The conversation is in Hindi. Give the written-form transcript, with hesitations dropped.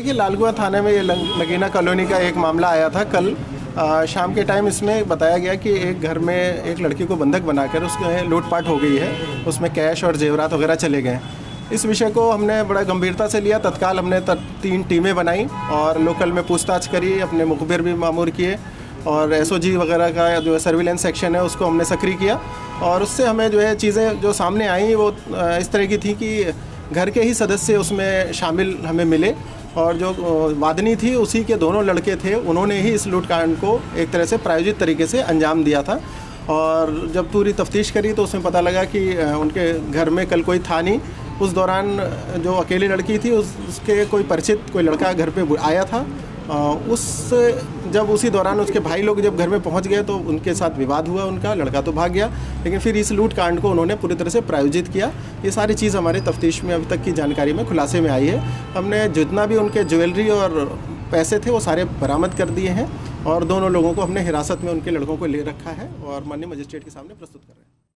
देखिए, लालकुआं थाने में ये नगीना कॉलोनी का एक मामला आया था कल शाम के टाइम। इसमें बताया गया कि एक घर में एक लड़की को बंधक बनाकर उसके लूटपाट हो गई है, उसमें कैश और जेवरात वगैरह चले गए। इस विषय को हमने बड़ा गंभीरता से लिया। तत्काल हमने 3 टीमें बनाई और लोकल में पूछताछ करी, अपने मुखबिर भी मामूर किए और एसओजी वगैरह का जो है सर्विलेंस सेक्शन है उसको हमने सक्रिय किया। और उससे हमें जो है चीज़ें जो सामने आई वो इस तरह की थी कि घर के ही सदस्य उसमें शामिल हमें मिले और जो वादनी थी उसी के दोनों लड़के थे, उन्होंने ही इस लूटकांड को एक तरह से प्रायोजित तरीके से अंजाम दिया था। और जब पूरी तफ्तीश करी तो उसमें पता लगा कि उनके घर में कल कोई था नहीं। उस दौरान जो अकेली लड़की थी उसके कोई परिचित कोई लड़का घर पे आया था। जब उसी दौरान उसके भाई लोग जब घर में पहुंच गए तो उनके साथ विवाद हुआ, उनका लड़का तो भाग गया, लेकिन फिर इस लूट कांड को उन्होंने पूरी तरह से प्रायोजित किया। ये सारी चीज़ हमारे तफ्तीश में अभी तक की जानकारी में खुलासे में आई है। हमने जितना भी उनके ज्वेलरी और पैसे थे वो सारे बरामद कर दिए हैं और दोनों लोगों को हमने हिरासत में उनके लड़कों को ले रखा है और माननीय मजिस्ट्रेट के सामने प्रस्तुत कर रहे हैं।